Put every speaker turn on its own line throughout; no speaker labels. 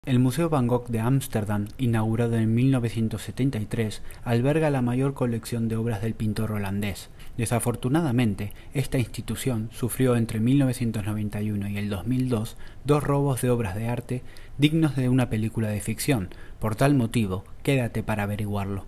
El Museo Van Gogh de Ámsterdam, inaugurado en 1973, alberga la mayor colección de obras del pintor holandés. Desafortunadamente, esta institución sufrió entre 1991 y el 2002 dos robos de obras de arte dignos de una película de ficción. Por tal motivo, quédate para averiguarlo.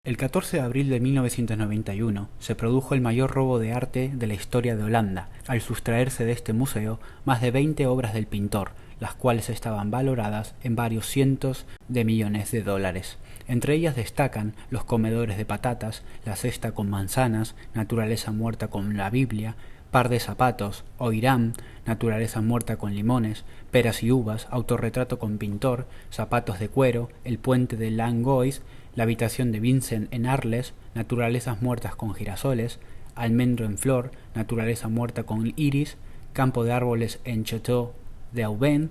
El 14 de abril de 1991 se produjo el mayor robo de arte de la historia de Holanda, al sustraerse de este museo más de 20 obras del pintor, las cuales estaban valoradas en varios cientos de millones de dólares. Entre ellas destacan los comedores de patatas, la cesta con manzanas, naturaleza muerta con la Biblia, par de zapatos, Oiram, naturaleza muerta con limones, peras y uvas, autorretrato con pintor, zapatos de cuero, el puente de Langois, la habitación de Vincent en Arles, naturalezas muertas con girasoles, almendro en flor, naturaleza muerta con iris, campo de árboles en Château de Aubin,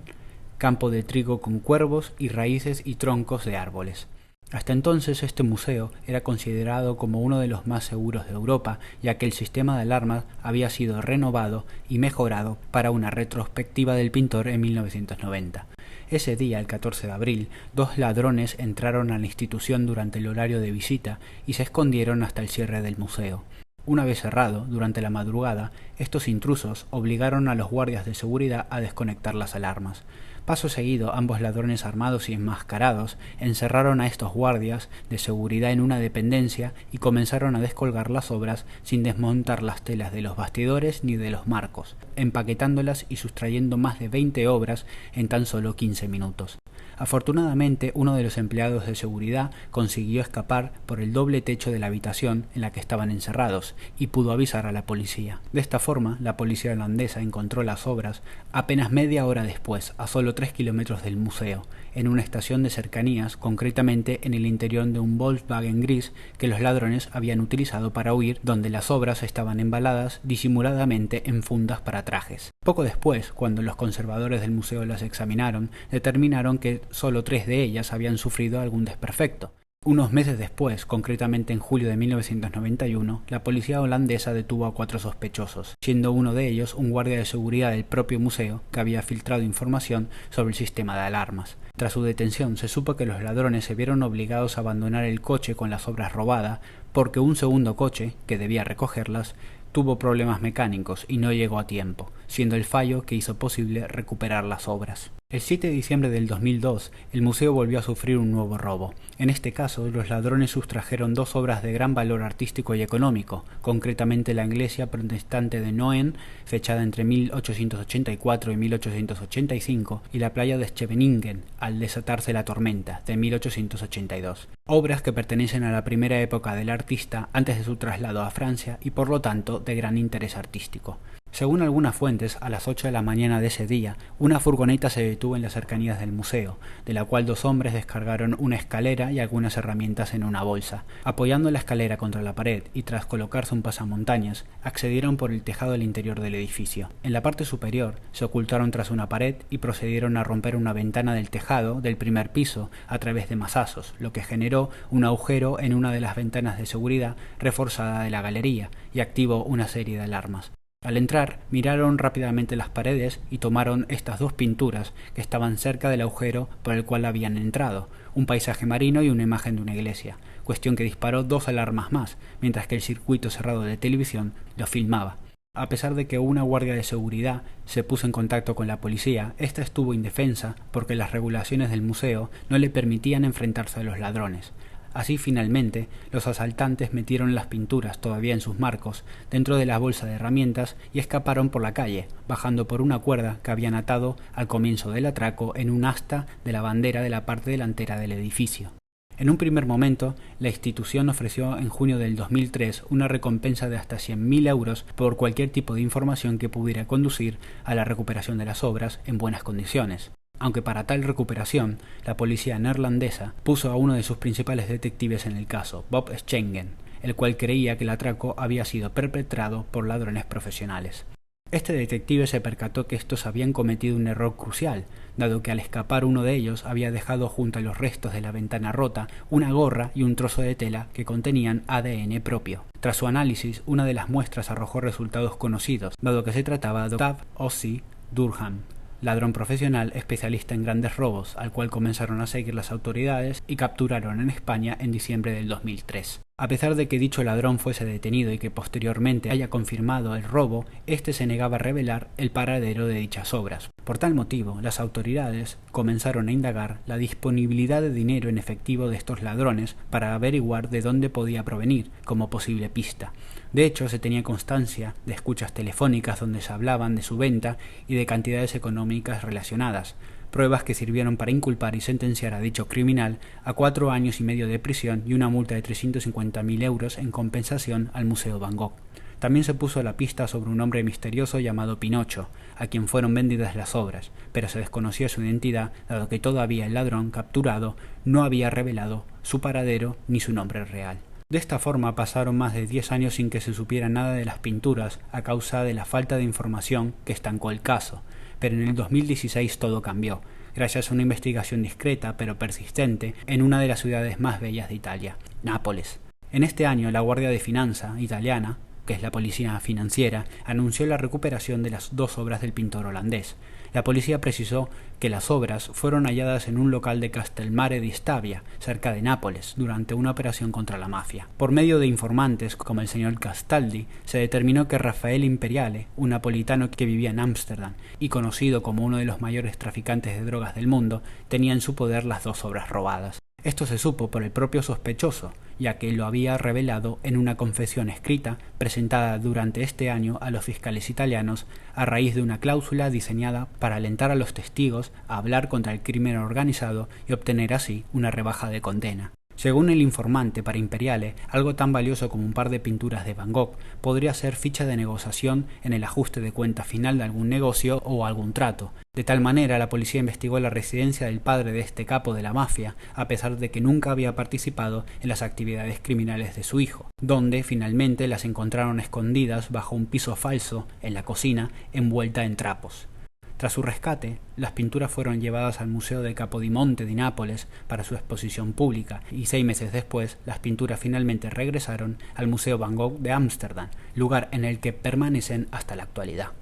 campo de trigo con cuervos y raíces y troncos de árboles. Hasta entonces este museo era considerado como uno de los más seguros de Europa, ya que el sistema de alarmas había sido renovado y mejorado para una retrospectiva del pintor en 1990. Ese día, el 14 de abril, dos ladrones entraron a la institución durante el horario de visita y se escondieron hasta el cierre del museo. Una vez cerrado, durante la madrugada, estos intrusos obligaron a los guardias de seguridad a desconectar las alarmas. Paso seguido, ambos ladrones armados y enmascarados encerraron a estos guardias de seguridad en una dependencia y comenzaron a descolgar las obras sin desmontar las telas de los bastidores ni de los marcos, empaquetándolas y sustrayendo más de 20 obras en tan solo 15 minutos. Afortunadamente, uno de los empleados de seguridad consiguió escapar por el doble techo de la habitación en la que estaban encerrados y pudo avisar a la policía. De esta forma, la policía holandesa encontró las obras apenas media hora después, a solo 3 kilómetros del museo, en una estación de cercanías, concretamente en el interior de un Volkswagen gris que los ladrones habían utilizado para huir, donde las obras estaban embaladas disimuladamente en fundas para trajes. Poco después, cuando los conservadores del museo las examinaron, determinaron que solo 3 de ellas habían sufrido algún desperfecto. Unos meses después, concretamente en julio de 1991, la policía holandesa detuvo a 4 sospechosos, siendo uno de ellos un guardia de seguridad del propio museo que había filtrado información sobre el sistema de alarmas. Tras su detención, se supo que los ladrones se vieron obligados a abandonar el coche con las obras robadas porque un segundo coche, que debía recogerlas, tuvo problemas mecánicos y no llegó a tiempo, siendo el fallo que hizo posible recuperar las obras. El 7 de diciembre del 2002, el museo volvió a sufrir un nuevo robo. En este caso, los ladrones sustrajeron 2 obras de gran valor artístico y económico, concretamente la iglesia protestante de Noen, fechada entre 1884 y 1885, y la playa de Scheveningen, al desatarse la tormenta, de 1882. Obras que pertenecen a la primera época del artista antes de su traslado a Francia y por lo tanto de gran interés artístico. Según algunas fuentes, a las 8 de la mañana de ese día, una furgoneta se detuvo en las cercanías del museo, de la cual 2 hombres descargaron una escalera y algunas herramientas en una bolsa. Apoyando la escalera contra la pared y tras colocarse un pasamontañas, accedieron por el tejado del interior del edificio. En la parte superior, se ocultaron tras una pared y procedieron a romper una ventana del tejado del primer piso a través de mazazos, lo que generó un agujero en una de las ventanas de seguridad reforzada de la galería y activó una serie de alarmas. Al entrar, miraron rápidamente las paredes y tomaron estas 2 pinturas que estaban cerca del agujero por el cual habían entrado, un paisaje marino y una imagen de una iglesia, cuestión que disparó 2 alarmas más, mientras que el circuito cerrado de televisión lo filmaba. A pesar de que una guardia de seguridad se puso en contacto con la policía, esta estuvo indefensa porque las regulaciones del museo no le permitían enfrentarse a los ladrones. Así, finalmente, los asaltantes metieron las pinturas, todavía en sus marcos, dentro de la bolsa de herramientas y escaparon por la calle, bajando por una cuerda que habían atado al comienzo del atraco en un asta de la bandera de la parte delantera del edificio. En un primer momento, la institución ofreció en junio del 2003 una recompensa de hasta 100.000 euros por cualquier tipo de información que pudiera conducir a la recuperación de las obras en buenas condiciones. Aunque para tal recuperación, la policía neerlandesa puso a uno de sus principales detectives en el caso, Bob Schengen, el cual creía que el atraco había sido perpetrado por ladrones profesionales. Este detective se percató que estos habían cometido un error crucial, dado que al escapar uno de ellos había dejado junto a los restos de la ventana rota una gorra y un trozo de tela que contenían ADN propio. Tras su análisis, una de las muestras arrojó resultados conocidos, dado que se trataba de Octave Ozzy Durham, ladrón profesional especialista en grandes robos, al cual comenzaron a seguir las autoridades y capturaron en España en diciembre del 2003. A pesar de que dicho ladrón fuese detenido y que posteriormente haya confirmado el robo, este se negaba a revelar el paradero de dichas obras. Por tal motivo, las autoridades comenzaron a indagar la disponibilidad de dinero en efectivo de estos ladrones para averiguar de dónde podía provenir como posible pista. De hecho, se tenía constancia de escuchas telefónicas donde se hablaban de su venta y de cantidades económicas relacionadas, pruebas que sirvieron para inculpar y sentenciar a dicho criminal a 4 años y medio de prisión y una multa de 350.000 euros en compensación al Museo Van Gogh. También se puso la pista sobre un hombre misterioso llamado Pinocho, a quien fueron vendidas las obras, pero se desconocía su identidad, dado que todavía el ladrón capturado no había revelado su paradero ni su nombre real. De esta forma pasaron más de 10 años sin que se supiera nada de las pinturas a causa de la falta de información que estancó el caso, pero en el 2016 todo cambió, gracias a una investigación discreta pero persistente en una de las ciudades más bellas de Italia, Nápoles. En este año la Guardia de Finanza italiana, que es la policía financiera, anunció la recuperación de las 2 obras del pintor holandés. La policía precisó que las obras fueron halladas en un local de Castelmare di Stabia, cerca de Nápoles, durante una operación contra la mafia. Por medio de informantes como el señor Castaldi, se determinó que Raffaele Imperiale, un napolitano que vivía en Ámsterdam y conocido como uno de los mayores traficantes de drogas del mundo, tenía en su poder las 2 obras robadas. Esto se supo por el propio sospechoso, ya que lo había revelado en una confesión escrita presentada durante este año a los fiscales italianos a raíz de una cláusula diseñada para alentar a los testigos a hablar contra el crimen organizado y obtener así una rebaja de condena. Según el informante, para Imperiale, algo tan valioso como un par de pinturas de Van Gogh podría ser ficha de negociación en el ajuste de cuenta final de algún negocio o algún trato. De tal manera, la policía investigó la residencia del padre de este capo de la mafia, a pesar de que nunca había participado en las actividades criminales de su hijo, donde finalmente las encontraron escondidas bajo un piso falso en la cocina, envuelta en trapos. Tras su rescate, las pinturas fueron llevadas al Museo de Capodimonte de Nápoles para su exposición pública y 6 meses después las pinturas finalmente regresaron al Museo Van Gogh de Ámsterdam, lugar en el que permanecen hasta la actualidad.